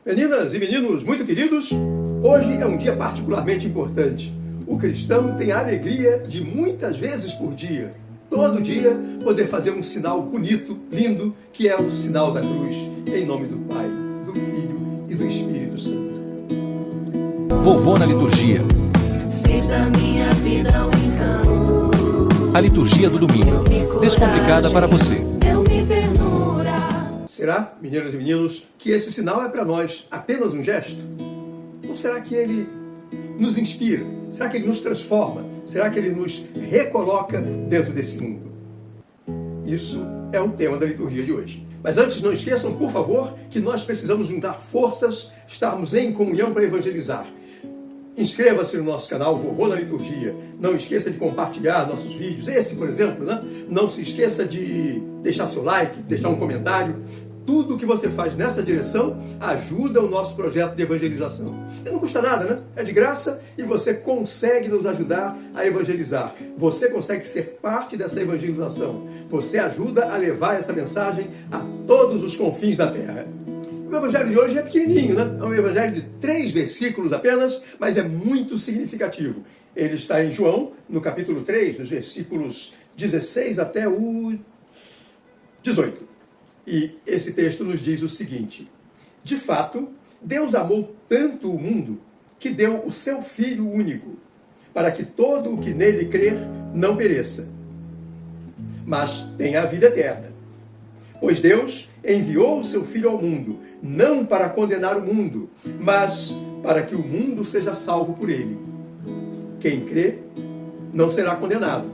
Meninas e meninos muito queridos, hoje é um dia particularmente importante. O cristão tem a alegria de muitas vezes por dia, todo dia, poder fazer um sinal bonito, lindo, que é o sinal da cruz, em nome do Pai, do Filho e do Espírito Santo. Vovô na liturgia. Fez da minha vida um encanto. A liturgia do domingo, descomplicada para você. Deu-me ternura. Será, meninas e meninos, que esse sinal é para nós apenas um gesto? Ou será que ele nos inspira? Será que ele nos transforma? Será que ele nos recoloca dentro desse mundo? Isso é o tema da liturgia de hoje. Mas antes, não esqueçam, por favor, que nós precisamos juntar forças, estarmos em comunhão para evangelizar. Inscreva-se no nosso canal Vovô na Liturgia. Não esqueça de compartilhar nossos vídeos. Esse, por exemplo, né? Não se esqueça de deixar seu like, deixar um comentário. Tudo o que você faz nessa direção ajuda o nosso projeto de evangelização. E não custa nada, né? É de graça e você consegue nos ajudar a evangelizar. Você consegue ser parte dessa evangelização. Você ajuda a levar essa mensagem a todos os confins da terra. O evangelho de hoje é pequenininho, né? É um evangelho de 3 versículos apenas, mas é muito significativo. Ele está em João, no capítulo 3, dos versículos 16 até o 18. E esse texto nos diz o seguinte: de fato, Deus amou tanto o mundo que deu o seu Filho único, para que todo o que nele crer não pereça, mas tenha a vida eterna. Pois Deus enviou o seu Filho ao mundo, não para condenar o mundo, mas para que o mundo seja salvo por ele. Quem crê não será condenado,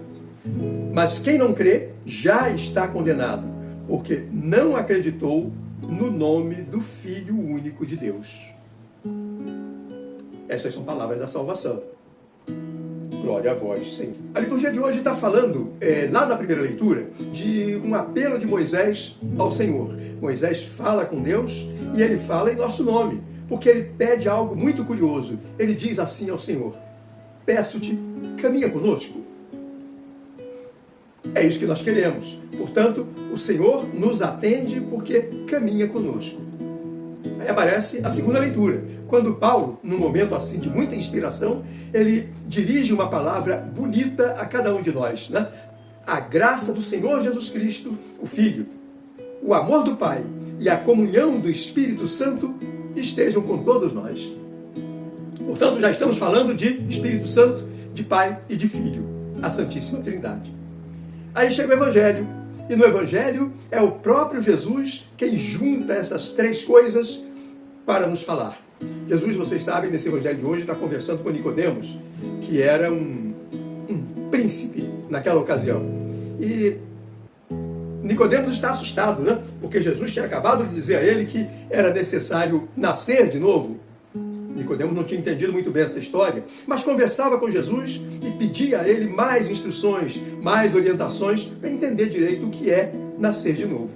mas quem não crê já está condenado, porque não acreditou no nome do Filho único de Deus. Essas são palavras da salvação. Glória a vós, Senhor. A liturgia de hoje está falando, lá na primeira leitura, de um apelo de Moisés ao Senhor. Moisés fala com Deus e ele fala em nosso nome, porque ele pede algo muito curioso. Ele diz assim ao Senhor: peço-te, caminha conosco. É isso que nós queremos. Portanto, o Senhor nos atende porque caminha conosco. Aí aparece a segunda leitura, quando Paulo, num momento assim de muita inspiração, ele dirige uma palavra bonita a cada um de nós, né? A graça do Senhor Jesus Cristo, o Filho, o amor do Pai e a comunhão do Espírito Santo estejam com todos nós. Portanto, já estamos falando de Espírito Santo, de Pai e de Filho, a Santíssima Trindade. Aí chega o Evangelho, e no Evangelho é o próprio Jesus quem junta essas 3 coisas para nos falar. Jesus, vocês sabem, nesse Evangelho de hoje, está conversando com Nicodemos, que era um príncipe naquela ocasião. E Nicodemos está assustado, né? Porque Jesus tinha acabado de dizer a ele que era necessário nascer de novo. Nicodemos não tinha entendido muito bem essa história, mas conversava com Jesus e pedia a ele mais instruções, mais orientações para entender direito o que é nascer de novo.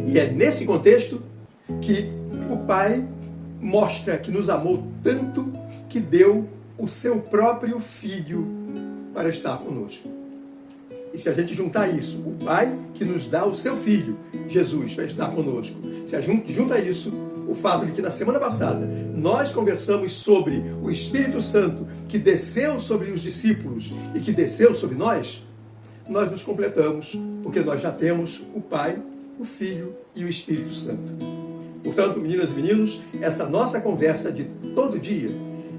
E é nesse contexto que o Pai mostra que nos amou tanto que deu o seu próprio Filho para estar conosco. E se a gente juntar isso, o Pai que nos dá o seu Filho, Jesus, para estar conosco, se a gente junta isso, o fato de que na semana passada nós conversamos sobre o Espírito Santo que desceu sobre os discípulos e que desceu sobre nós nos completamos, porque nós já temos o Pai, o Filho e o Espírito Santo. Portanto, meninas e meninos, essa nossa conversa de todo dia,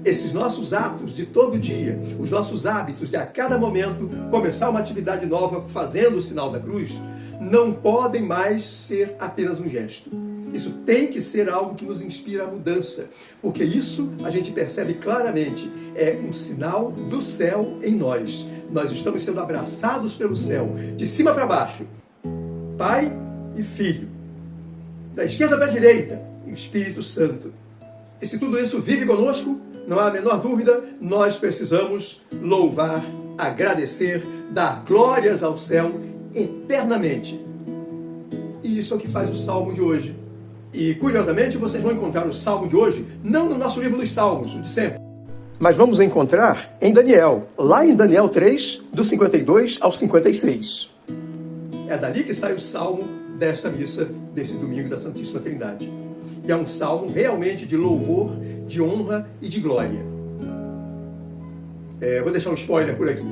esses nossos atos de todo dia, os nossos hábitos de a cada momento começar uma atividade nova fazendo o sinal da cruz, não podem mais ser apenas um gesto. Isso tem que ser algo que nos inspira a mudança, porque isso a gente percebe claramente, é um sinal do céu em nós. Nós estamos sendo abraçados pelo céu, de cima para baixo, Pai e Filho, da esquerda para a direita, o Espírito Santo. E se tudo isso vive conosco, não há a menor dúvida, nós precisamos louvar, agradecer, dar glórias ao céu eternamente. E isso é o que faz o Salmo de hoje. E, curiosamente, vocês vão encontrar o Salmo de hoje, não no nosso livro dos Salmos, o de sempre, mas vamos encontrar em Daniel, lá em Daniel 3, do 52 ao 56. É dali que sai o Salmo desta missa, desse domingo da Santíssima Trindade. e é um salmo realmente de louvor, de honra e de glória. Vou deixar um spoiler por aqui.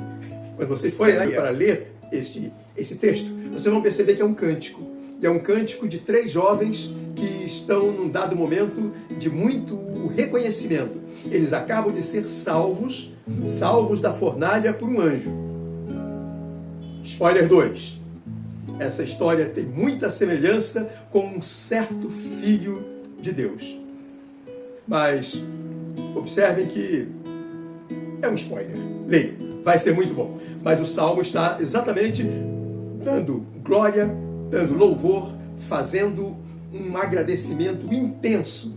Quando vocês forem aí para ler esse texto, vocês vão perceber que é um cântico. E é um cântico de 3 jovens que estão num dado momento de muito reconhecimento. Eles acabam de ser salvos da fornalha por um anjo. Spoiler 2. Essa história tem muita semelhança com um certo filho de Deus. Mas observem que é um spoiler. Leia, vai ser muito bom. Mas o salmo está exatamente dando glória, dando louvor, fazendo um agradecimento intenso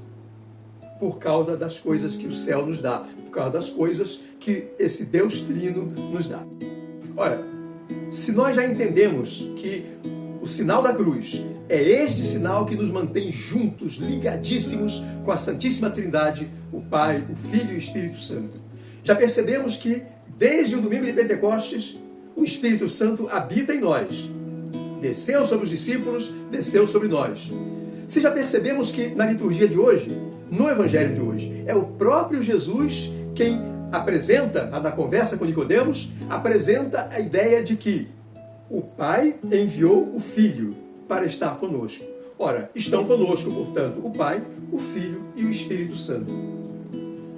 por causa das coisas que o céu nos dá, por causa das coisas que esse Deus Trino nos dá. Ora, se nós já entendemos que o sinal da cruz é este sinal que nos mantém juntos, ligadíssimos com a Santíssima Trindade, o Pai, o Filho e o Espírito Santo. Já percebemos que, desde o domingo de Pentecostes, o Espírito Santo habita em nós. Desceu sobre os discípulos, desceu sobre nós. Se já percebemos que na liturgia de hoje, no Evangelho de hoje, é o próprio Jesus quem apresenta, na conversa com Nicodemos, apresenta a ideia de que o Pai enviou o Filho para estar conosco. Ora, estão conosco, portanto, o Pai, o Filho e o Espírito Santo.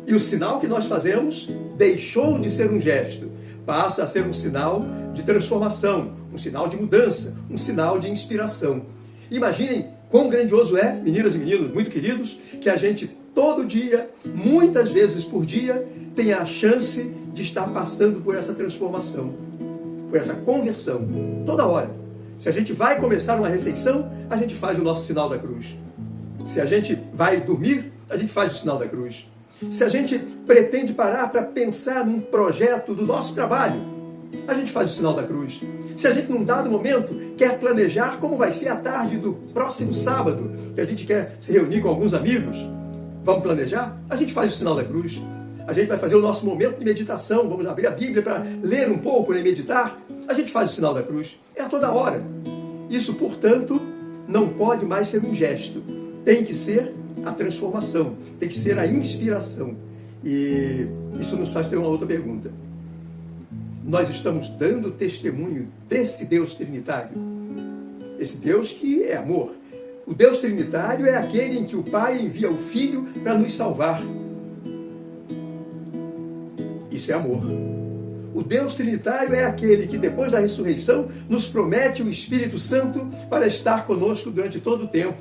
E o sinal que nós fazemos deixou de ser um gesto, passa a ser um sinal de transformação, um sinal de mudança, um sinal de inspiração. Imaginem quão grandioso é, meninas e meninos muito queridos, que a gente todo dia, muitas vezes por dia, tenha a chance de estar passando por essa transformação, por essa conversão, toda hora. Se a gente vai começar uma refeição, a gente faz o nosso sinal da cruz. Se a gente vai dormir, a gente faz o sinal da cruz. Se a gente pretende parar para pensar num projeto do nosso trabalho, a gente faz o sinal da cruz. Se a gente, num dado momento, quer planejar como vai ser a tarde do próximo sábado, que a gente quer se reunir com alguns amigos, vamos planejar? A gente faz o sinal da cruz. A gente vai fazer o nosso momento de meditação, vamos abrir a Bíblia para ler um pouco e meditar, a gente faz o sinal da cruz. É a toda hora. Isso, portanto, não pode mais ser um gesto. Tem que ser a transformação, tem que ser a inspiração. E isso nos faz ter uma outra pergunta. Nós estamos dando testemunho desse Deus trinitário? Esse Deus que é amor. O Deus trinitário é aquele em que o Pai envia o Filho para nos salvar. Isso é amor. O Deus trinitário é aquele que, depois da ressurreição, nos promete o Espírito Santo para estar conosco durante todo o tempo.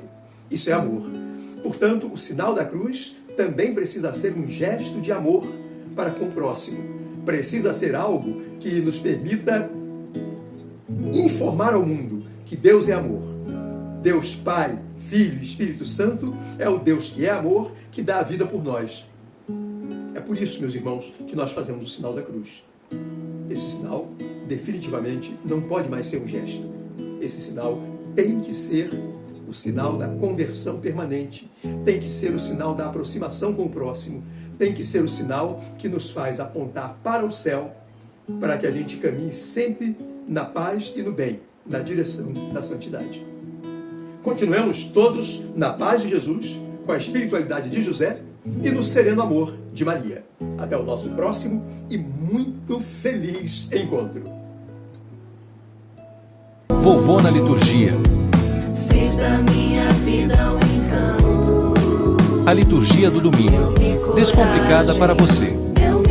Isso é amor. Portanto, o sinal da cruz também precisa ser um gesto de amor para com o próximo. Precisa ser algo que nos permita informar ao mundo que Deus é amor. Deus Pai, Filho e Espírito Santo é o Deus que é amor, que dá a vida por nós. É por isso, meus irmãos, que nós fazemos o sinal da cruz. Esse sinal, definitivamente, não pode mais ser um gesto. Esse sinal tem que ser o sinal da conversão permanente, tem que ser o sinal da aproximação com o próximo, tem que ser o sinal que nos faz apontar para o céu, para que a gente caminhe sempre na paz e no bem, na direção da santidade. Continuemos todos na paz de Jesus, com a espiritualidade de José e no sereno amor de Maria. Até o nosso próximo e muito feliz encontro. Vovô na liturgia. Fez da minha vida um encanto. A liturgia do domingo, descomplicada para você. Deu-me